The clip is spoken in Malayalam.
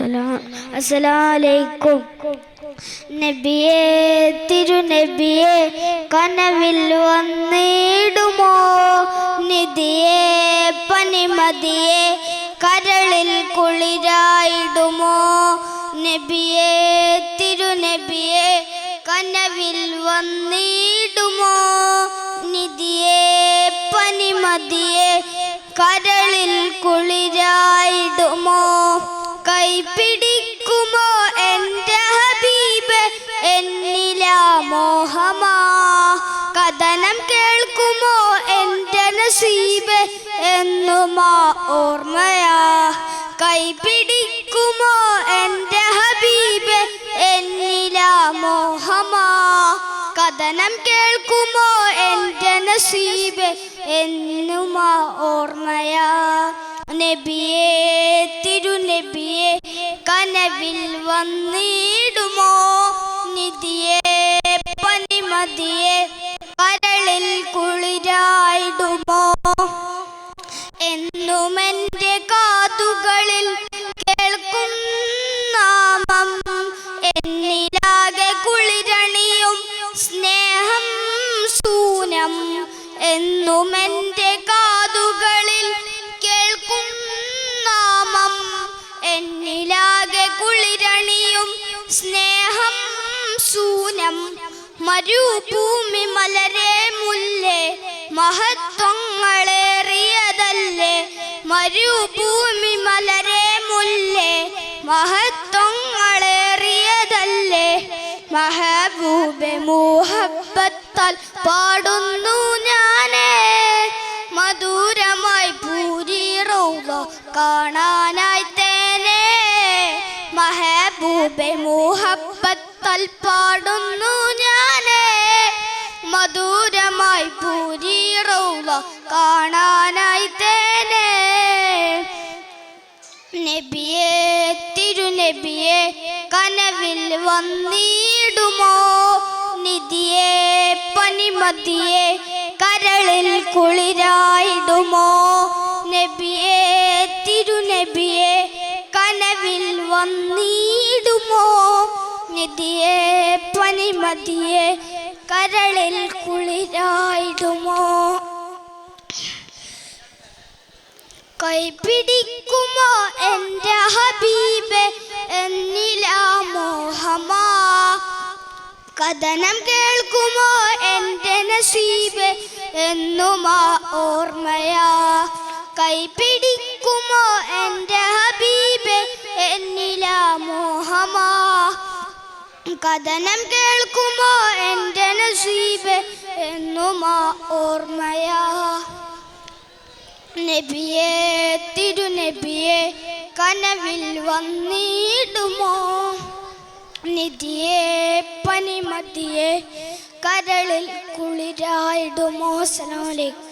അസ്സലാമലൈക്കും. നബിയേ തിരുനബിയേ കനവിൽ വന്നിടുമോ? നിധിയേ പനിമതിയേ കരളിൽ കുളിരായിടുമോ? നബിയേ തിരുനബിയേ കനവിൽ വന്നിടുമോ? നിധിയേ പനിമതിയേ കരളിൽ കുളിരായിടുമോ? കൈപിടിക്കുമോ എൻ്റെ ഹബീബ് എന്നിലാ മോഹമാ? കഥനം കേൾക്കുമോ എൻ്റെ നസീബ് എന്നുമാ ഓർമ്മയാ? കൈപിടിക്കുമോ എൻ്റെ ഹബീബ് എന്നിലാ മോഹമാ? കഥനം കേൾക്കുമോ എൻ്റെ നസീബ് എന്നുമാ ഓർമ്മയാ? നബിയേ തിരുനബിയേ കനവിൽ വന്നിടുമോ? നിധിയേ പനിമതിയേ കരളിൽ കുളിരായിടുമോ? എന്നും എൻ്റെ കാതുകളിൽ കേൾക്കും നാമം എന്നിലാകെ കുളിരണിയും സ്നേഹം ശൂനം. എന്നും എൻ്റെ കാതുകളിൽ കേൾക്കും നാമം എന്നിലാകെ കുളിരണിയും സ്നേഹം ശൂനം. മരുഭൂമി മലരെ മുല്ലേ മഹത്വങ്ങളേറിയതല്ലേ? മരുഭൂമി മലരെ മുല്ലേ മഹത്വങ്ങളേറിയതല്ലേ? മഹബൂബെ മുഹബ്ബത്താൽ പാടുന്നു ഞാനേ, മധുരമായി പൂരി റൗള കാണാനായി തേനേ. മഹബൂബെ മുഹബ്ബത്താൽ പാടുന്നു ഞാനേ, മധുരമായി പൂരി റൗള കാണാനായി തേനേ. നബിയേ തിരുനബിയേ കനവിൽ വന്നിടുമോ? നിധിയേ പനിമതിയേ കരളിൽ കുളിരായിടുമോ? നബിയേ തിരുനബിയേ കനവിൽ വന്നിടുമോ? നിധിയേ പനിമതിയേ കരളിൽ കുളിരായിടുമോ? കൈപിടിക്കുമോ എൻ്റെ ഹബീബ് എന്നിലാ മോഹമാ? കഥനം കേൾക്കുമോ എൻ്റെ നസീബ് എന്നുമാ ഓർമ്മയാ? കൈപിടിക്കുമോ എൻ്റെ ഹബീബ് എന്നിലാ മോഹമാ? കഥനം കേൾക്കുമോ എൻ്റെ നസീബ് എന്നുമാ ഓർമ്മയാ? നബിയേ തിരുനബിയേ കനവിൽ വന്നിടുമോ? നിധിയേ പനിമതിയേ കരളിൽ കുളിരായിടുമോ? അസ്സലാമു അലൈക്കും.